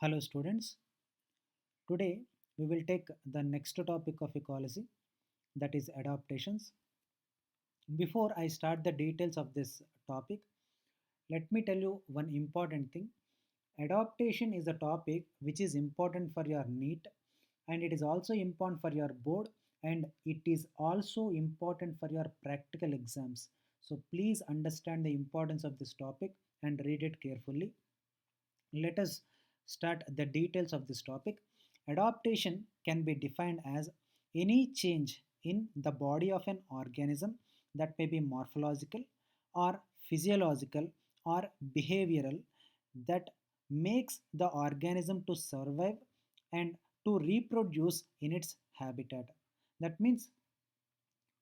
Hello students, today we will take the next topic of ecology, that is adaptations. Before I start the details of this topic, let me tell you one important thing. Adaptation is a topic which is important for your NEET, and it is also important for your board, and it is also important for your practical exams. So please understand the importance of this topic and read it carefully. Let us start the details of this topic. Adaptation can be defined as any change in the body of an organism that may be morphological or physiological or behavioral that makes the organism to survive and to reproduce in its habitat. That means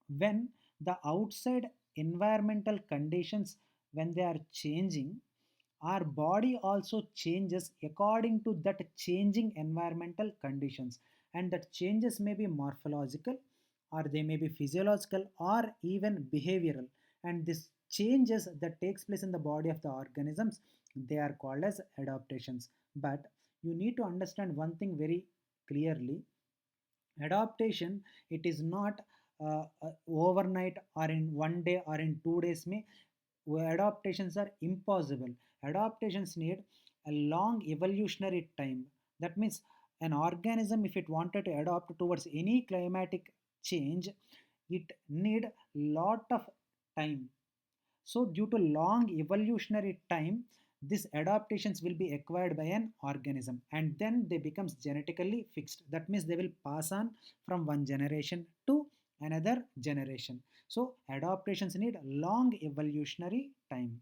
when the outside environmental conditions, when they are changing, our body also changes according to that changing environmental conditions, and that changes may be morphological or they may be physiological or even behavioral, and this changes that takes place in the body of the organisms, they are called as adaptations. But you need to understand one thing very clearly. Adaptation, it is not overnight or in one day or in 2 days may. Adaptations are impossible. Adaptations need a long evolutionary time. That means an organism, if it wanted to adapt towards any climatic change, it need lot of time. So due to long evolutionary time, these adaptations will be acquired by an organism and then they becomes genetically fixed. That means they will pass on from one generation to another generation. So adaptations need long evolutionary time.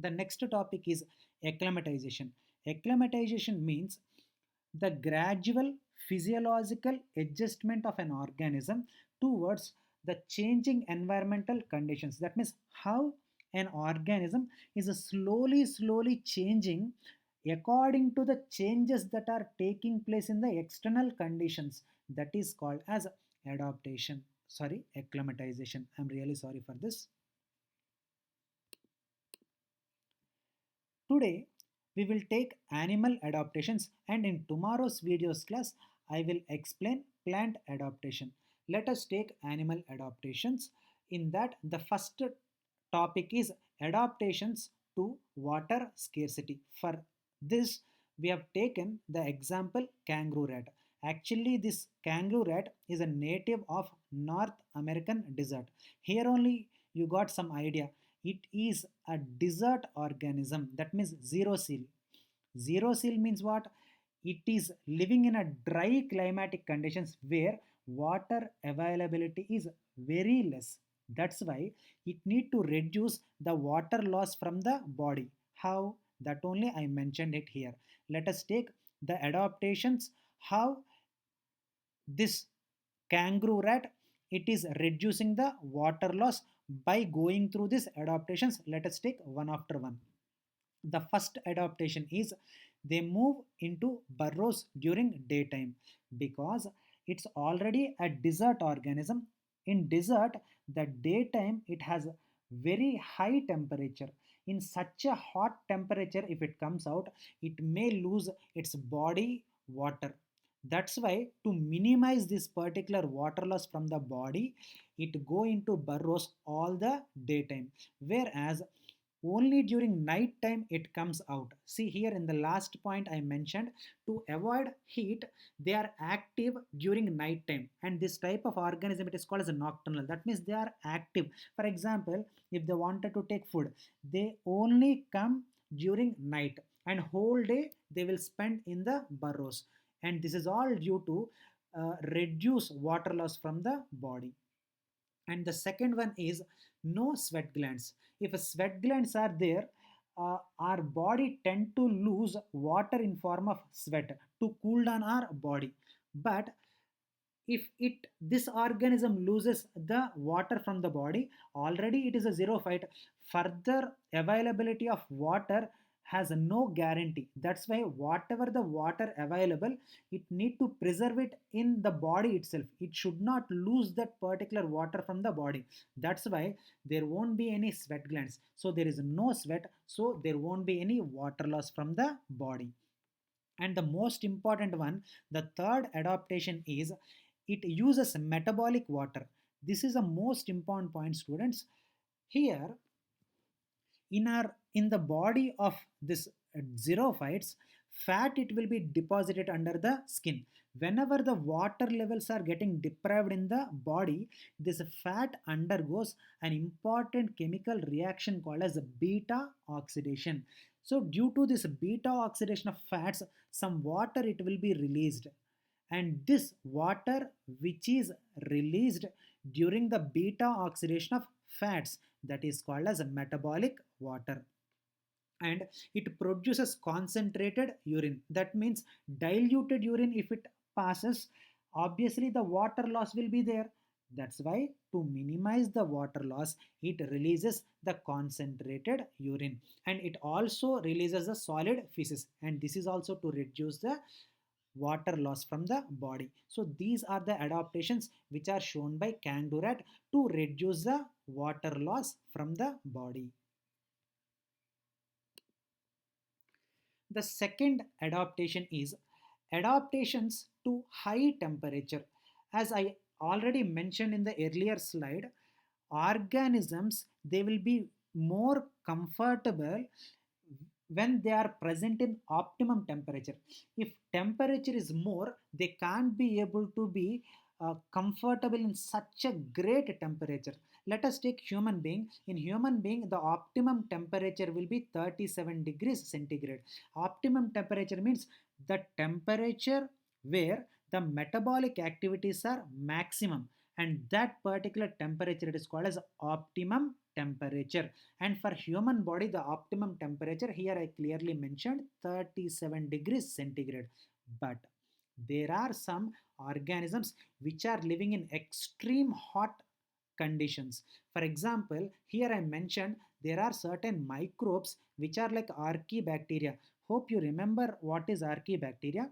The next topic is acclimatization. Acclimatization means the gradual physiological adjustment of an organism towards the changing environmental conditions. That means how an organism is slowly changing according to the changes that are taking place in the external conditions. That is called as adaptation. Sorry, acclimatization. I'm really sorry for this. Today, we will take animal adaptations, and in tomorrow's videos class, I will explain plant adaptation. Let us take animal adaptations. In that, the first topic is adaptations to water scarcity. For this, we have taken the example kangaroo rat. Actually, this kangaroo rat is a native of North American desert. Here only you got some idea. It is a desert organism, that means zero seal. Zero seal means what? It is living in a dry climatic conditions where water availability is very less. That's why it need to reduce the water loss from the body. How? That only I mentioned it here. Let us take the adaptations. How this kangaroo rat, it is reducing the water loss by going through these adaptations. Let us take one after one. The first adaptation is they move into burrows during daytime because it's already a desert organism. In desert, the daytime it has very high temperature. In such a hot temperature, if it comes out, it may lose its body water. That's why to minimize this particular water loss from the body, it go into burrows all the daytime. Whereas only during night time it comes out. See here in the last point I mentioned, to avoid heat, they are active during night time. And this type of organism, it is called as a nocturnal. That means they are active. For example, if they wanted to take food, they only come during night and whole day they will spend in the burrows. And this is all due to reduce water loss from the body. And the second one is no sweat glands. If sweat glands are there, our body tend to lose water in form of sweat to cool down our body. But if it this organism loses the water from the body, already it is a zero fight. Further availability of water has no guarantee. That's why whatever the water available, it need to preserve it in the body itself. It should not lose that particular water from the body. That's why there won't be any sweat glands. So there is no sweat, so there won't be any water loss from the body. And the most important one, the third adaptation is it uses metabolic water. This is the most important point, students. Here, in the body of this xerophytes, fat it will be deposited under the skin. Whenever the water levels are getting deprived in the body, this fat undergoes an important chemical reaction called as beta oxidation. So due to this beta oxidation of fats, some water it will be released, and this water which is released during the beta oxidation of fats, that is called as metabolic water, and it produces concentrated urine. That means diluted urine, if it passes, obviously the water loss will be there. That's why to minimize the water loss, it releases the concentrated urine, and it also releases the solid feces, and this is also to reduce the water loss from the body. So these are the adaptations which are shown by kangaroo rat to reduce the water loss from the body. The second adaptation is adaptations to high temperature. As I already mentioned in the earlier slide, organisms they will be more comfortable when they are present in optimum temperature. If temperature is more, they can't be able to be comfortable in such a great temperature. Let us take human being. In human being, the optimum temperature will be 37 degrees centigrade. Optimum temperature means the temperature where the metabolic activities are maximum, and that particular temperature it is called as optimum temperature. And for human body, the optimum temperature here I clearly mentioned 37 degrees centigrade. But there are some organisms which are living in extreme hot conditions. For example, here I mentioned there are certain microbes which are like archaebacteria. Hope you remember what is archaebacteria.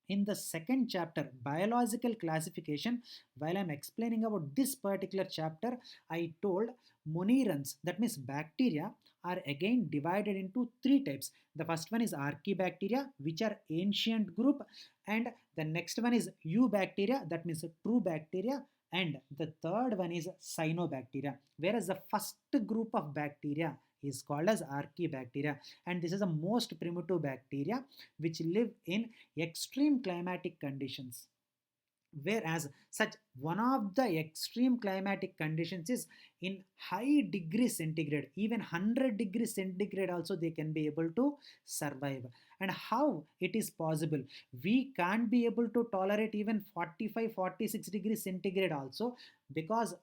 In the second chapter, biological classification, while I'm explaining about this particular chapter, I told monerans, that means bacteria, are again divided into three types. The first one is archaebacteria, which are ancient group, and the next one is eubacteria, that means true bacteria, and the third one is cyanobacteria. Whereas the first group of bacteria is called as archaebacteria, and this is the most primitive bacteria which live in extreme climatic conditions. Whereas such one of the extreme climatic conditions is in high degree centigrade, even 100 degrees centigrade also they can be able to survive. And how it is possible? We can't be able to tolerate even 45-46 degrees centigrade also, because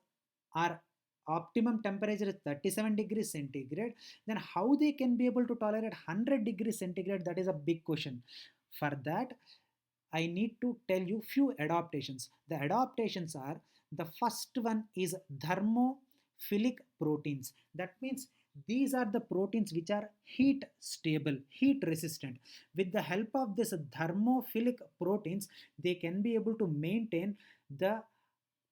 our optimum temperature is 37 degrees centigrade. Then how they can be able to tolerate 100 degrees centigrade? That is a big question. For that, I need to tell you few adaptations. The adaptations are, the first one is thermophilic proteins. That means these are the proteins which are heat stable, heat resistant. With the help of this thermophilic proteins, they can be able to maintain the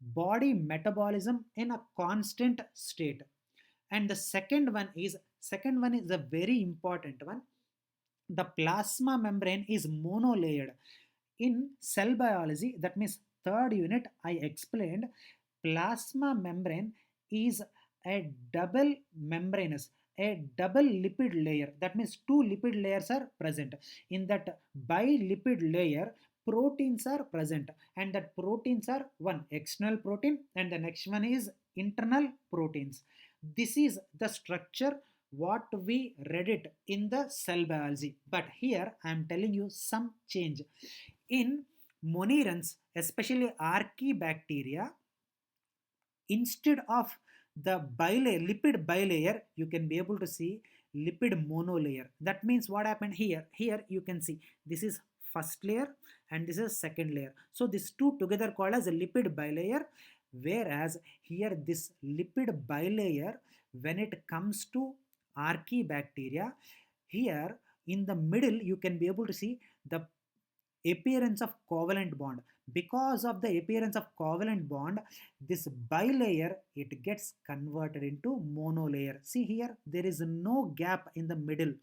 body metabolism in a constant state. And the second one is a very important one. The plasma membrane is monolayered. In cell biology, that means third unit, I explained plasma membrane is a double membranous, a double lipid layer. That means two lipid layers are present. In that bilipid layer, proteins are present, and that proteins are one external protein and the next one is internal proteins. This is the structure what we read it in the cell biology, but here I am telling you some change. In monerans, especially archaebacteria, instead of the bilayer, lipid bilayer, you can be able to see lipid monolayer. That means what happened here? Here you can see this is first layer and this is second layer. So these two together called as a lipid bilayer. Whereas here this lipid bilayer, when it comes to archaebacteria, here in the middle you can be able to see the appearance of covalent bond. Because of the appearance of covalent bond, this bilayer it gets converted into monolayer. See here, there is no gap in the middle.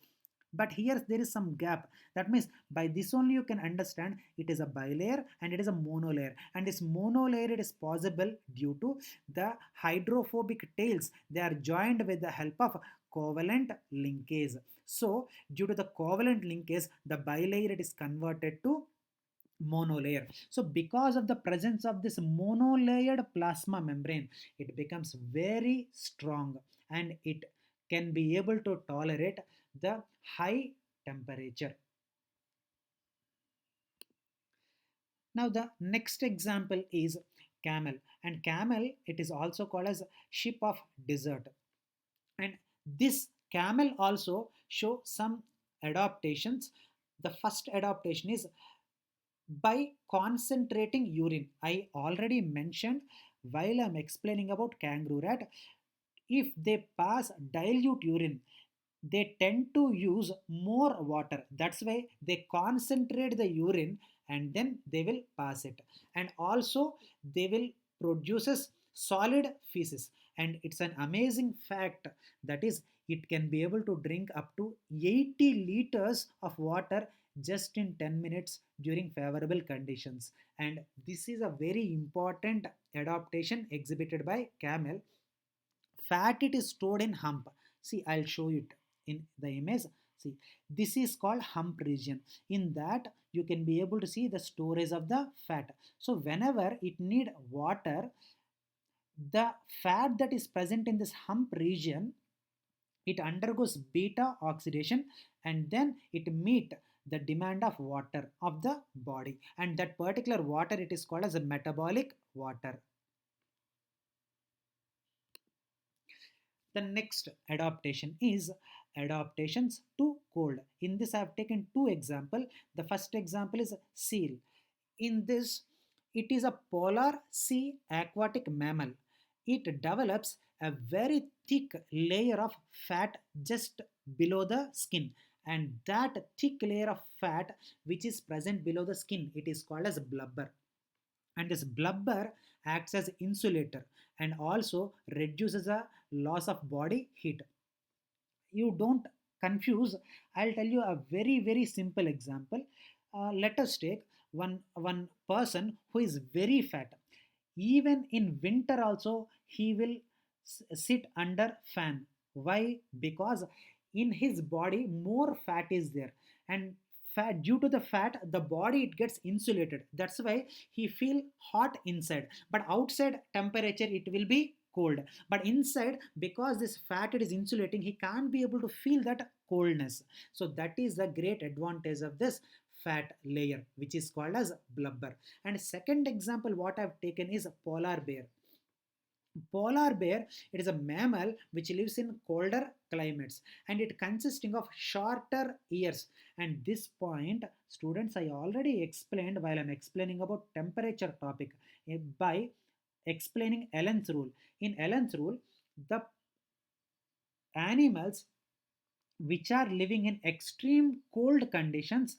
But here there is some gap. That means by this only you can understand it is a bilayer and it is a monolayer. And this monolayer, it is possible due to the hydrophobic tails. They are joined with the help of covalent linkage. So due to the covalent linkage, the bilayer it is converted to monolayer. So because of the presence of this monolayered plasma membrane, it becomes very strong and it can be able to tolerate the high temperature. Now the next example is camel, and camel it is also called as ship of desert. And this camel also show some adaptations. The first adaptation is by concentrating urine. I already mentioned while I'm explaining about kangaroo rat, if they pass dilute urine, they tend to use more water. That's why they concentrate the urine and then they will pass it. And also they will produces solid feces. And it's an amazing fact, that is it can be able to drink up to 80 liters of water just in 10 minutes during favorable conditions. And this is a very important adaptation exhibited by camel. Fat it is stored in hump. See, I'll show it in the image. See, this is called hump region. In that you can be able to see the storage of the fat. So whenever it need water, the fat that is present in this hump region, it undergoes beta oxidation and then it meet the demand of water of the body, and that particular water it is called as a metabolic water. The next adaptation is adaptations to cold. In this I have taken two examples. The first example is seal. In this, it is a polar sea aquatic mammal. It develops a very thick layer of fat just below the skin, and that thick layer of fat which is present below the skin, it is called as blubber. And this blubber acts as insulator and also reduces the loss of body heat. You don't confuse. I'll tell you a very simple example. Let us take one person who is very fat. Even in winter also he will sit under fan. Why? Because in his body more fat is there, and fat, due to the fat the body it gets insulated. That's why he feel hot inside, but outside temperature it will be cold. But inside, because this fat it is insulating, he can't be able to feel that coldness. So that is the great advantage of this fat layer, which is called as blubber. And second example what I've taken is polar bear. Polar bear, it is a mammal which lives in colder climates, and it consisting of shorter ears. And this point, students, I already explained while I'm explaining about temperature topic, by explaining Allen's rule. In Allen's rule, the animals which are living in extreme cold conditions,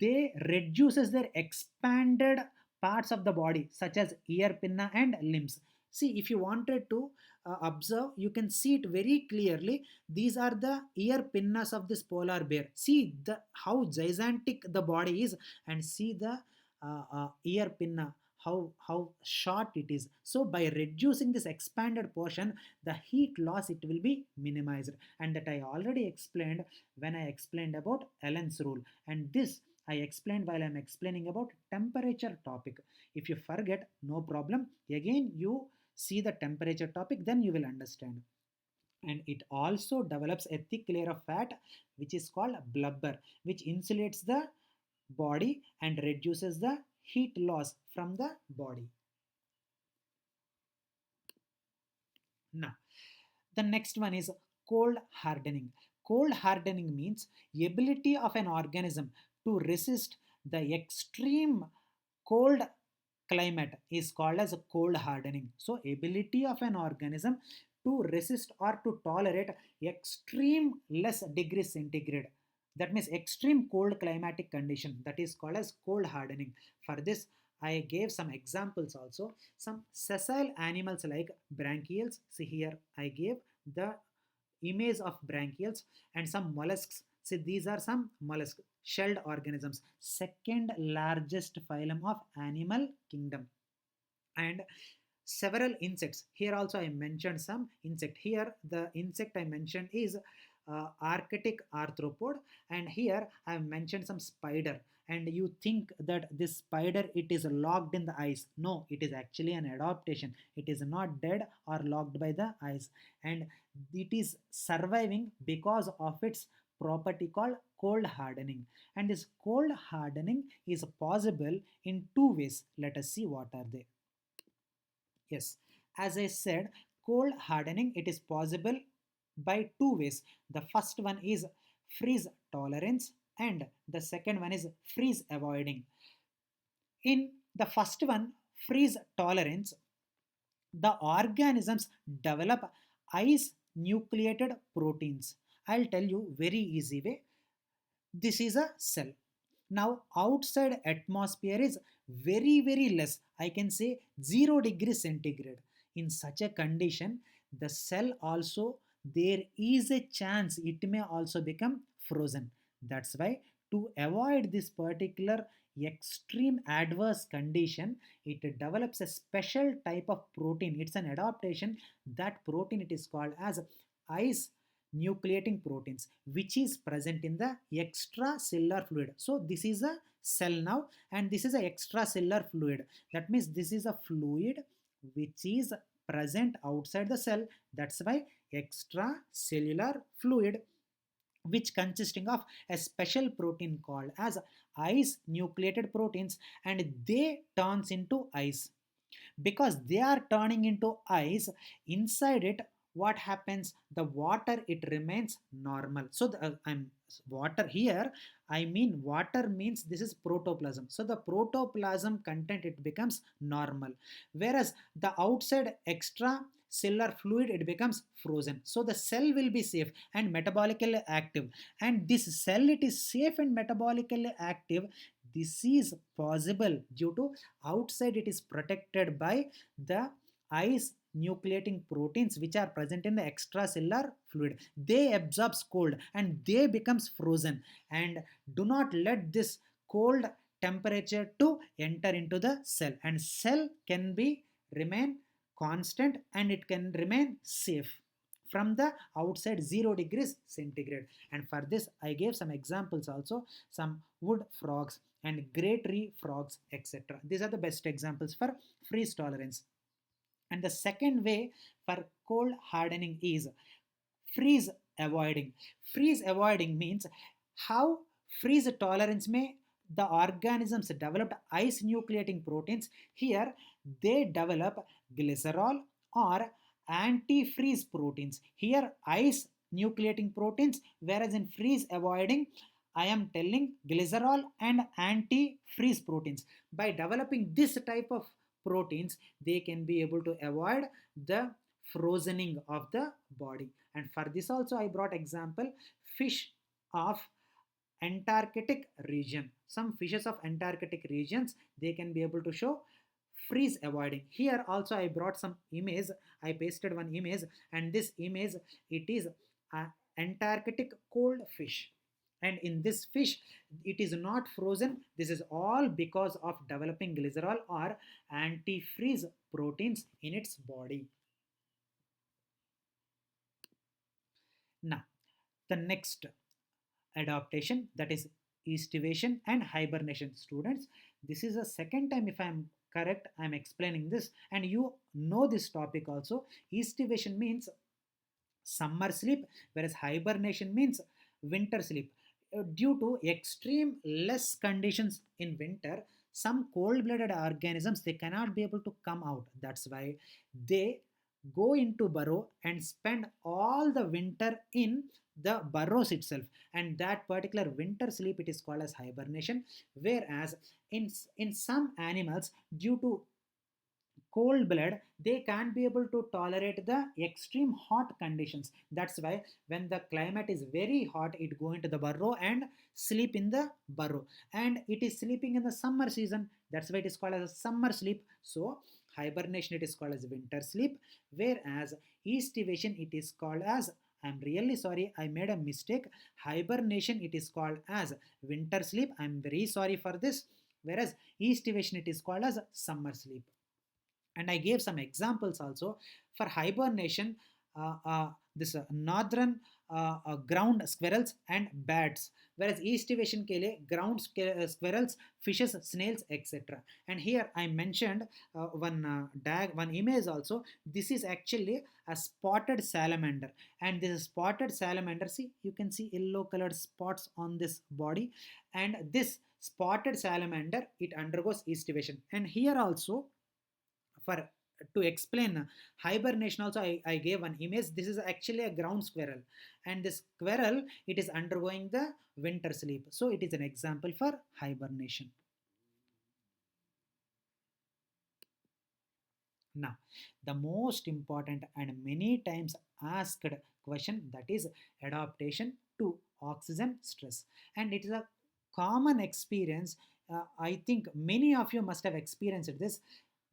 they reduces their expanded parts of the body such as ear pinna and limbs. See, if you wanted to observe, you can see it very clearly. These are the ear pinnas of this polar bear. See the how gigantic the body is, and see the ear pinna, how short it is. So by reducing this expanded portion, the heat loss it will be minimized, and that I already explained when I explained about Allen's rule. And this I explained while I'm explaining about temperature topic. If you forget, no problem. Again, you see the temperature topic, then you will understand. And it also develops a thick layer of fat, which is called blubber, which insulates the body and reduces the heat loss from the body. Now, the next one is cold hardening. Cold hardening means ability of an organism to resist the extreme cold climate is called as cold hardening. So ability of an organism to resist or to tolerate extreme less degrees centigrade, that means extreme cold climatic condition, that is called as cold hardening. For this I gave some examples also. Some sessile animals like branchials. See here I gave the image of branchials, and some mollusks See, these are some mollusk shelled organisms, second largest phylum of animal kingdom. And several insects. Here also I mentioned some insect. Here the insect I mentioned is arctic arthropod, and here I have mentioned some spider. And you think that this spider, it is locked in the ice. No, it is actually an adaptation. It is not dead or locked by the ice, and it is surviving because of its property called cold hardening. And this cold hardening is possible in two ways. Let us see what are they. Yes, as I said, cold hardening, it is possible by two ways. The first one is freeze tolerance, and the second one is freeze avoiding. In the first one, freeze tolerance, the organisms develop ice nucleated proteins. I'll tell you very easy way. This is a cell. Now outside atmosphere is very less. I can say 0 degrees centigrade. In such a condition, the cell also, there is a chance it may also become frozen. That's why, to avoid this particular extreme adverse condition, it develops a special type of protein. It's an adaptation. That protein, it is called as ice nucleating proteins, which is present in the extracellular fluid. So this is a cell now, and this is a extracellular fluid. That means this is a fluid which is present outside the cell. That's why extracellular fluid, which consisting of a special protein called as ice nucleated proteins, and they turns into ice. Because they are turning into ice, inside it, what happens, the water, it remains normal. So I'm water here, I mean water means this is protoplasm. So the protoplasm content, it becomes normal, whereas the outside extra cellular fluid, it becomes frozen. So the cell will be safe and metabolically active, and this cell, it is safe and metabolically active. This is possible due to outside it is protected by the ice nucleating proteins which are present in the extracellular fluid. They absorbs cold and they becomes frozen, and do not let this cold temperature to enter into the cell, and cell can be remain constant and it can remain safe from the outside 0 degrees centigrade. And for this I gave some examples also, some wood frogs and great tree frogs, etc. These are the best examples for freeze tolerance. And the second way for cold hardening is freeze avoiding. Freeze avoiding means how freeze tolerance may, the organisms developed ice nucleating proteins. Here they develop glycerol or antifreeze proteins. Here ice nucleating proteins, whereas in freeze avoiding I am telling glycerol and antifreeze proteins. By developing this type of proteins, they can be able to avoid the frozening of the body. And for this also I brought example fish of Antarctic region. Some fishes of Antarctic regions, they can be able to show freeze avoiding. Here also I brought some image, I pasted one image, and this image, it is a Antarctic cold fish, and in this fish it is not frozen. This is all because of developing glycerol or antifreeze proteins in its body. Now the next adaptation, that is estivation and hibernation. Students, this is the second time, if I am correct, I am explaining this, and you know this topic also. Estivation means summer sleep, whereas hibernation means winter sleep. Due to extreme less conditions in winter, some cold-blooded organisms, they cannot be able to come out. That's why they go into burrow and spend all the winter in the burrows itself, and that particular winter sleep, it is called as hibernation. Whereas in some animals, due to cold blood, they can't be able to tolerate the extreme hot conditions. That's why when the climate is very hot, it go into the burrow and sleep in the burrow, and it is sleeping in the summer season. That's why it is called as a summer sleep. So hibernation, it is called as winter sleep, whereas estivation, it is called as I'm really sorry, I made a mistake. Hibernation it is called as winter sleep. I'm very sorry for this. Whereas estivation it is called as summer sleep. And I gave some examples also for hibernation. This northern ground squirrels and bats, whereas estivation ke liye ground squirrels, fishes, snails, etc. And here I mentioned one image also. This is actually a spotted salamander, and this spotted salamander, see, you can see yellow colored spots on this body, and this spotted salamander it undergoes estivation. And here also, for to explain hibernation also, I gave one image. This is actually a ground squirrel, and this squirrel it is undergoing the winter sleep, so it is an example for hibernation. Now, the most important and many times asked question, that is adaptation to oxygen stress, and it is a common experience. I think many of you must have experienced this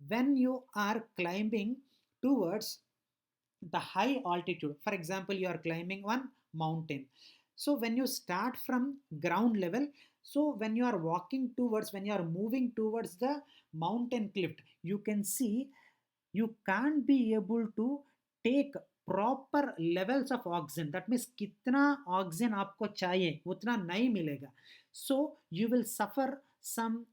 when you are climbing towards the high altitude. For example, you are climbing one mountain. So when you start from ground level, so when you are walking towards, when you are moving towards the mountain cliff, you can see you can't be able to take proper levels of oxygen. That means कितना oxygen आपको चाहिए उतना नहीं मिलेगा. So you will suffer some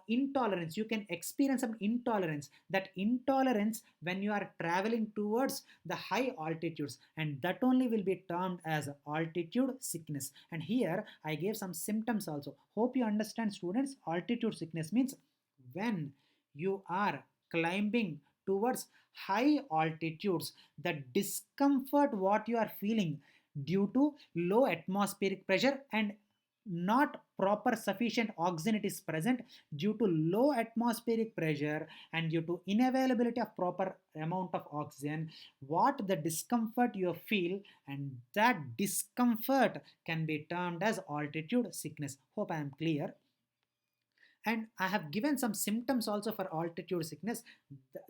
intolerance. You can experience some intolerance. That intolerance when you are traveling towards the high altitudes, and that only will be termed as altitude sickness. And here I gave some symptoms also. Hope you understand, students. Altitude sickness means when you are climbing towards high altitudes, the discomfort what you are feeling due to low atmospheric pressure and not proper sufficient oxygen it is present, due to low atmospheric pressure and due to inavailability of proper amount of oxygen, what the discomfort you feel, and that discomfort can be termed as altitude sickness. Hope I am clear. And I have given some symptoms also for altitude sickness.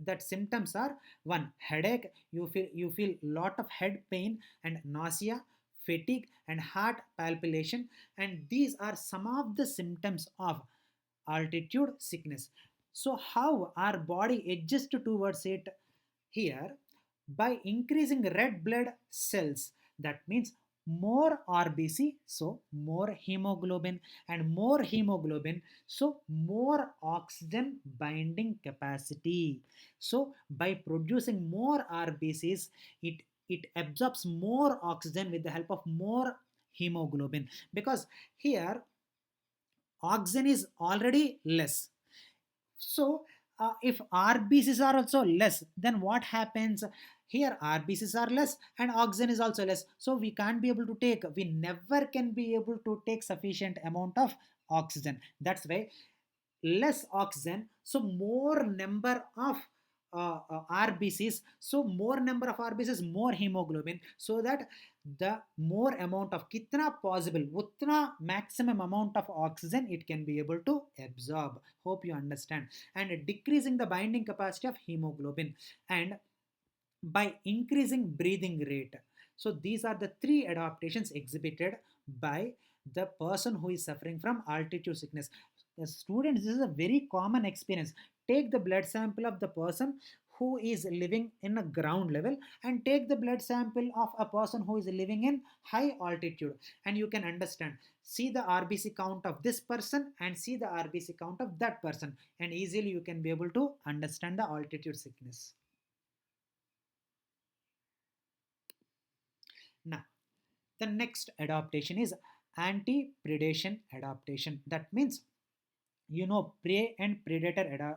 That symptoms are: one, headache. You feel lot of head pain and nausea, fatigue, and heart palpitation. And these are some of the symptoms of altitude sickness. So how our body adjusts towards it? Here, by increasing red blood cells, that means more RBC, so more hemoglobin, and more hemoglobin, so more oxygen binding capacity. So by producing more RBCs, it absorbs more oxygen with the help of more hemoglobin, because here oxygen is already less. So, if RBCs are also less, then what happens? Here, RBCs are less and oxygen is also less. So, we can't be able to take, we never can be able to take sufficient amount of oxygen. That's why less oxygen, so more number of RBCs, so more number of RBCs, more hemoglobin, so that the more amount of kitna possible, utna maximum amount of oxygen it can be able to absorb. Hope you understand. And decreasing the binding capacity of hemoglobin, and by increasing breathing rate. So these are the three adaptations exhibited by the person who is suffering from altitude sickness. Students, this is a very common experience. Take the blood sample of the person who is living in a ground level, and take the blood sample of a person who is living in high altitude, and you can understand. See the RBC count of this person and see the RBC count of that person, and easily you can be able to understand the altitude sickness. Now, the next adaptation is anti-predation adaptation. That means, you know, prey and predator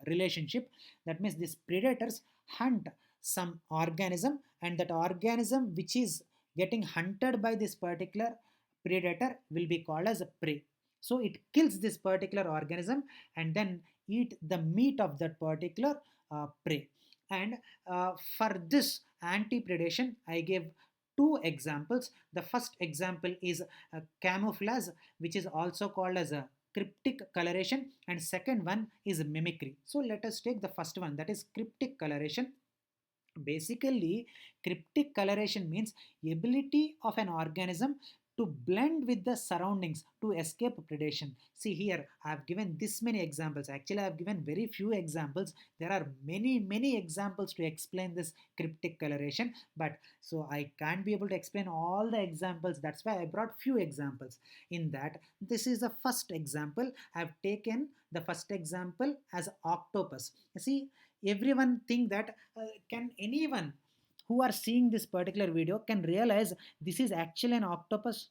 relationship. That means these predators hunt some organism, and that organism which is getting hunted by this particular predator will be called as a prey. So it kills this particular organism and then eat the meat of that particular prey. And for this anti-predation, I gave two examples. The first example is camouflage, which is also called as a cryptic coloration, and second one is mimicry. So let us take the first one, that is cryptic coloration. Basically, cryptic coloration means ability of an organism to blend with the surroundings to escape predation. See here, I have given this many examples. Actually, I have given very few examples. There are many examples to explain this cryptic coloration, but so I can't be able to explain all the examples. That's why I brought few examples. In that, this is the first example. I have taken the first example as octopus. See, everyone think that can anyone who are seeing this particular video can realize this is actually an octopus.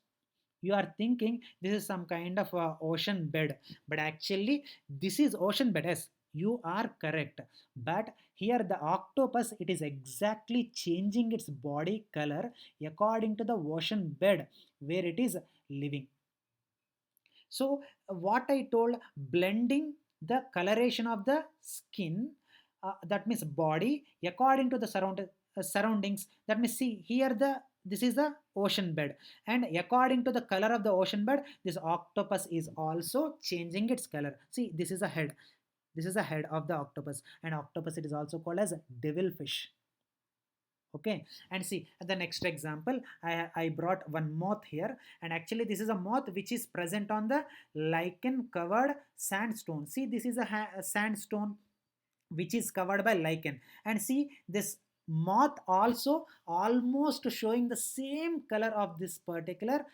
You are thinking this is some kind of ocean bed, but actually this is ocean bed. Yes, you are correct, but here the octopus, it is exactly changing its body color according to the ocean bed where it is living. So, what I told, blending the coloration of the skin, that means body, according to the surroundings. That means, see here, this is the ocean bed, and according to the color of the ocean bed, this octopus is also changing its color. See, this is a head. This is the head of the octopus, and octopus, it is also called as devilfish. Okay, and see the next example, I brought one moth here, and actually this is a moth which is present on the lichen covered sandstone. See, this is a sandstone which is covered by lichen, and see this moth also almost showing the same color of this particular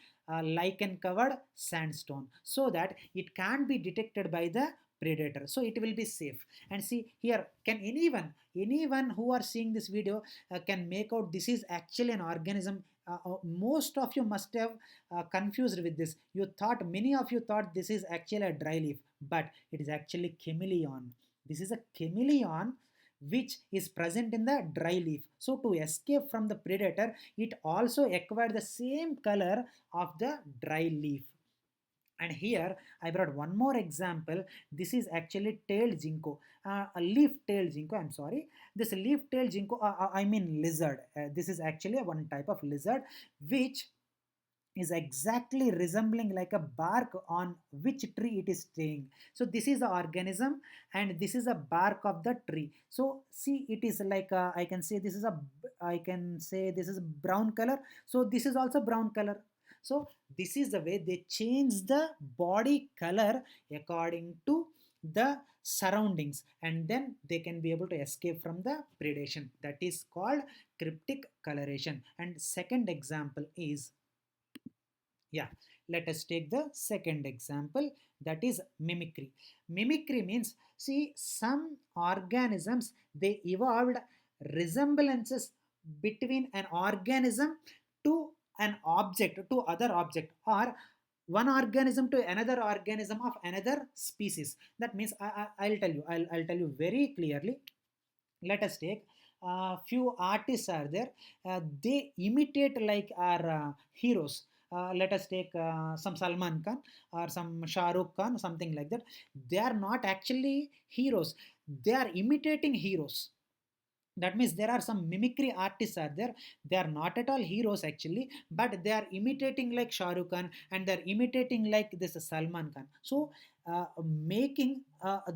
lichen covered sandstone, so that it can be detected by the predator, so it will be safe. And see here, can anyone who are seeing this video can make out this is actually an organism. Most of you must have confused with this. Many of you thought this is actually a dry leaf, but it is actually chameleon. This is a chameleon which is present in the dry leaf. So to escape from the predator, it also acquired the same color of the dry leaf. And here I brought one more example. This is actually tailed jinko, a leaf-tailed jinko. I'm sorry. This leaf-tailed jinko, I mean lizard. This is actually one type of lizard which is exactly resembling like a bark on which tree it is staying. So this is the organism, and this is a bark of the tree. So see, it is like I can say this is brown color. So this is also brown color. So this is the way they change the body color according to the surroundings, and then they can be able to escape from the predation. That is called cryptic coloration. And second example is, yeah, let us take the second example, that is mimicry. Mimicry means, see, some organisms, they evolved resemblances between an organism to an object, to other object, or one organism to another organism of another species. That means I'll tell you, I'll tell you very clearly. Let us take few artists are there. They imitate like our heroes. Let us take some Salman Khan or some Shah Rukh Khan, something like that. They are not actually heroes, they are imitating heroes. That means there are some mimicry artists are there. They are not at all heroes actually, but they are imitating like Shah Rukh Khan, and they are imitating like this Salman Khan. So making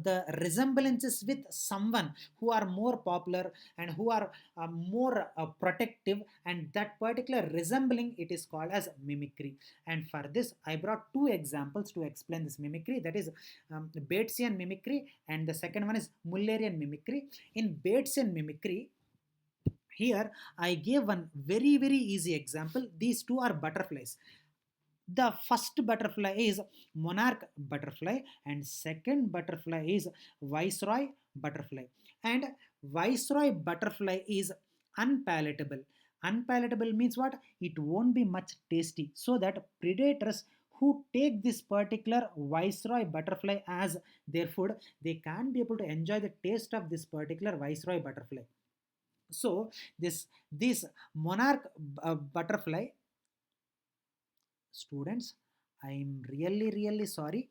the resemblances with someone who are more popular and who are more protective, and that particular resembling, it is called as mimicry. And for this I brought two examples to explain this mimicry, that is Batesian mimicry, and the second one is Mullerian mimicry. In Batesian mimicry, here I gave one very easy example. These two are butterflies. The first butterfly is monarch butterfly, and second butterfly is viceroy butterfly. And viceroy butterfly is unpalatable. Unpalatable means what? It won't be much tasty, so that predators who take this particular viceroy butterfly as their food, they can't be able to enjoy the taste of this particular viceroy butterfly. So this monarch butterfly, students, I'm really sorry.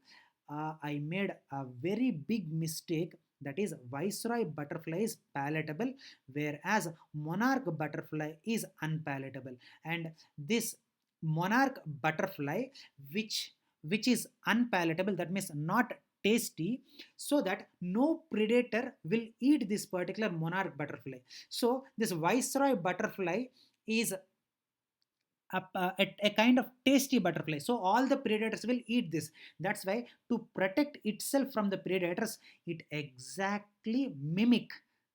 I made a very big mistake. That is, viceroy butterfly is palatable, whereas monarch butterfly is unpalatable. And this monarch butterfly, which which is unpalatable, that means not tasty, so that no predator will eat this particular monarch butterfly. So this viceroy butterfly is a kind of tasty butterfly, so all the predators will eat this. That's why to protect itself from the predators, it exactly mimic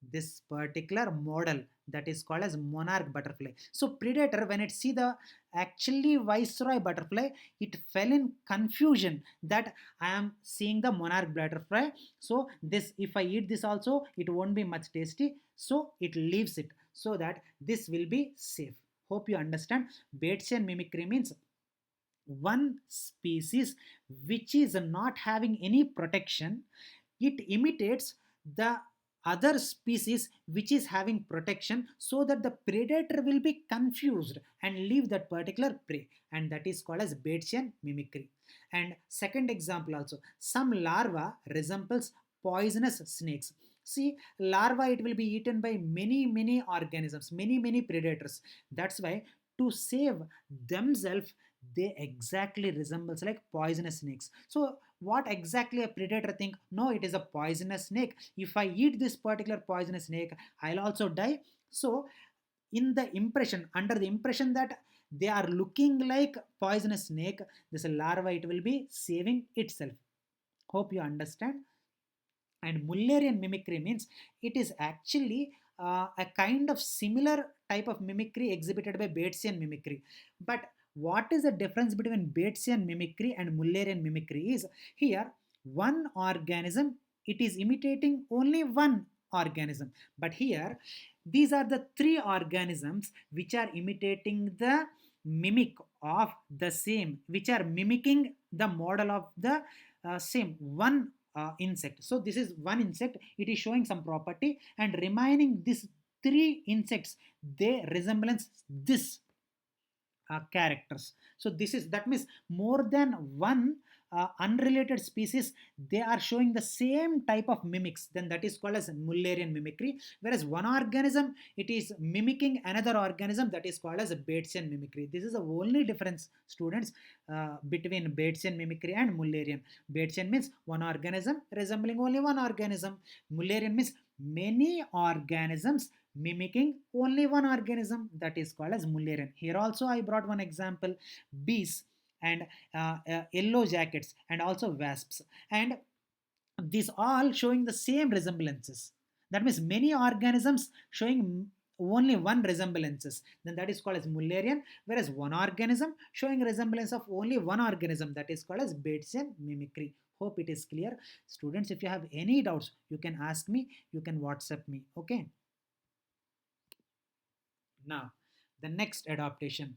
this particular model that is called as monarch butterfly. So predator, when it see the actually viceroy butterfly, it fell in confusion that I am seeing the monarch butterfly, so this, if I eat this also, it won't be much tasty, so it leaves it, so that this will be safe. Hope you understand. Batesian mimicry means one species which is not having any protection, it imitates the other species which is having protection, so that the predator will be confused and leave that particular prey, and that is called as Batesian mimicry. And second example also, some larva resembles poisonous snakes. See, larva, it will be eaten by many organisms, many predators. That's why to save themselves, they exactly resembles like poisonous snakes. So what exactly a predator think? No, it is a poisonous snake, if I eat this particular poisonous snake, I'll also die. So in the impression, under the impression that they are looking like poisonous snake, this larva, it will be saving itself. Hope you understand. And Mullerian mimicry means it is actually a kind of similar type of mimicry exhibited by Batesian mimicry. But what is the difference between Batesian mimicry and Mullerian mimicry is, here one organism, it is imitating only one organism, but here these are the three organisms which are imitating the mimic of the same, which are mimicking the model of the same one insect. So this is one insect, it is showing some property, and remaining these three insects, they resemblance this characters. So this is, that means more than one unrelated species, they are showing the same type of mimics, then that is called as Mullerian mimicry. Whereas one organism, it is mimicking another organism, that is called as a Batesian mimicry. This is the only difference, students, between Batesian mimicry and Mullerian. Batesian means one organism resembling only one organism. Mullerian means many organisms mimicking only one organism, that is called as Mullerian. Here also I brought one example, bees and yellow jackets and also wasps, and these all showing the same resemblances. That means many organisms showing only one resemblances, then that is called as Mullerian. Whereas one organism showing resemblance of only one organism, that is called as Batesian mimicry. Hope it is clear. Students, if you have any doubts, you can ask me, you can WhatsApp me. Okay. Now, the next adaptation,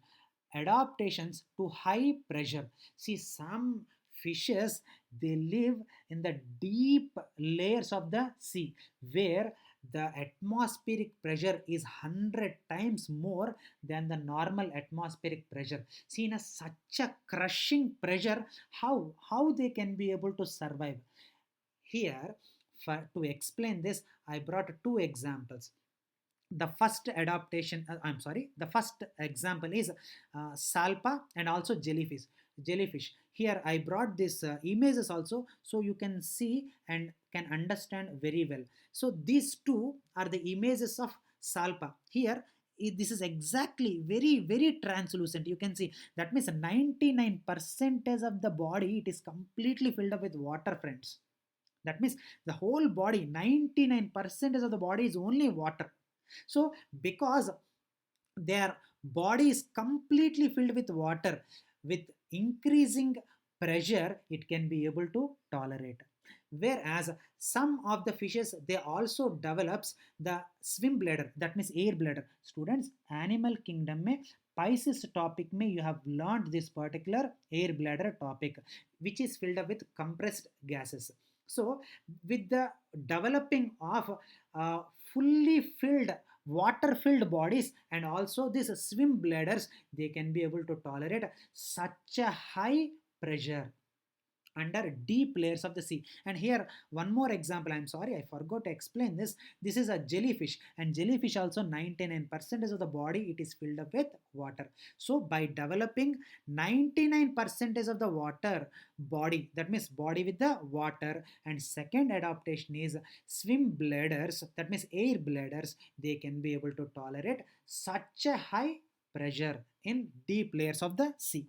adaptations to high pressure. See, some fishes, they live in the deep layers of the sea, where the atmospheric pressure is 100 times more than the normal atmospheric pressure. See, in such a crushing pressure, how they can be able to survive? Here, to explain this, I brought two examples. The first adaptation, I'm sorry, the first example is salpa and also jellyfish. Here I brought this images also, so you can see and can understand very well. So these two are the images of salpa. Here this is exactly very translucent, you can see. That means 99% of the body, it is completely filled up with water, friends. That means the whole body, 99% of the body is only water. So because their body is completely filled with water, with increasing pressure, it can be able to tolerate. Whereas some of the fishes, they also develops the swim bladder, that means air bladder. Students, animal kingdom mein Pisces topic mein you have learned this particular air bladder topic, which is filled up with compressed gases. So with the developing of fully filled water filled bodies and also these swim bladders, they can be able to tolerate such a high pressure. under deep layers of the sea. And here one more example, I'm sorry, I forgot to explain this. This is a jellyfish, and jellyfish also 99% of the body it is filled up with water. So by developing 99% of the water body, that means body with the water, and second adaptation is swim bladders, that means air bladders, they can be able to tolerate such a high pressure in deep layers of the sea.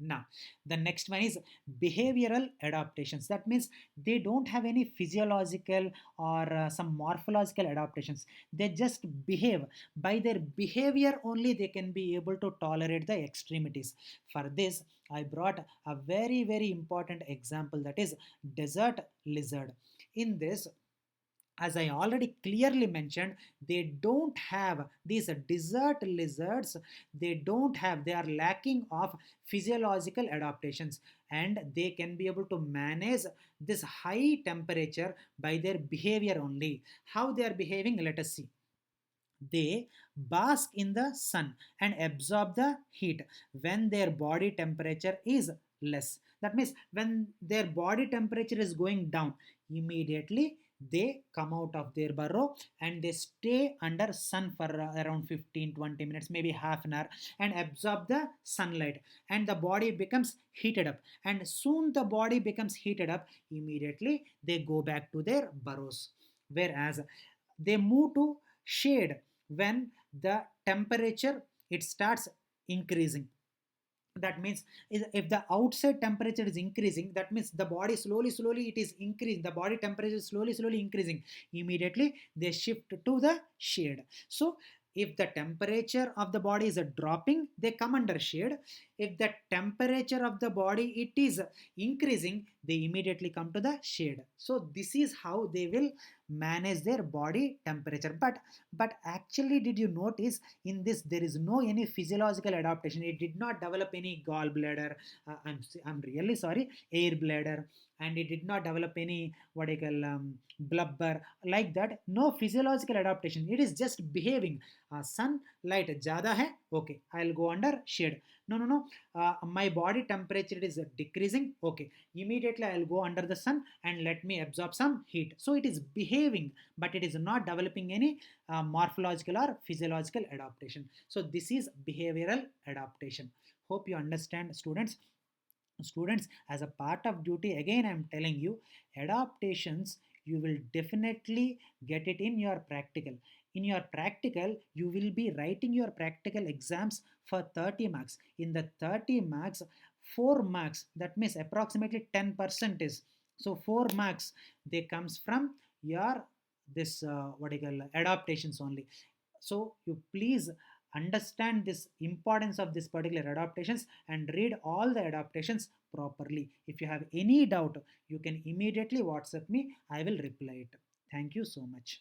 Now, the next one is behavioral adaptations. That means they don't have any physiological or some morphological adaptations. They just behave. By their behavior only, they can be able to tolerate the extremities. For this, I brought a very, very important example, that is desert lizard. In this, as I already clearly mentioned, they don't have these desert lizards, they are lacking of physiological adaptations, and they can be able to manage this high temperature by their behavior only. How they are behaving, let us see. They bask in the sun and absorb the heat when their body temperature is less. That means when their body temperature is going down, immediately they come out of their burrow and they stay under sun for around 15-20 minutes, maybe half an hour, and absorb the sunlight, and the body becomes heated up, and soon the body becomes heated up, immediately they go back to their burrows. Whereas they move to shade when the temperature it starts increasing. That means if the outside temperature is increasing, that means the body slowly it is increasing, the body temperature is slowly increasing, immediately they shift to the shade. So if the temperature of the body is dropping, they come under shade. If the temperature of the body it is increasing, they immediately come to the shade. So this is how they will manage their body temperature. But actually, did you notice in this there is no any physiological adaptation? It did not develop any gallbladder, I'm really sorry, air bladder, and it did not develop any what I call blubber, like that. No physiological adaptation, it is just behaving. Sunlight ज़्यादा है, okay, I'll go under shade. No, my body temperature is decreasing, okay, immediately I'll go under the sun and let me absorb some heat. So it is behaving, but it is not developing any morphological or physiological adaptation. So this is behavioral adaptation. Hope you understand, students. As a part of duty, again I'm telling you, adaptations you will definitely get it in your practical. In your practical, you will be writing your practical exams for 30 marks. In the 30 marks, 4 marks, that means approximately 10% is, so 4 marks they comes from your this what you call adaptations only. So you please understand this importance of this particular adaptations and read all the adaptations properly. If you have any doubt, you can immediately WhatsApp me. I will reply it. Thank you so much.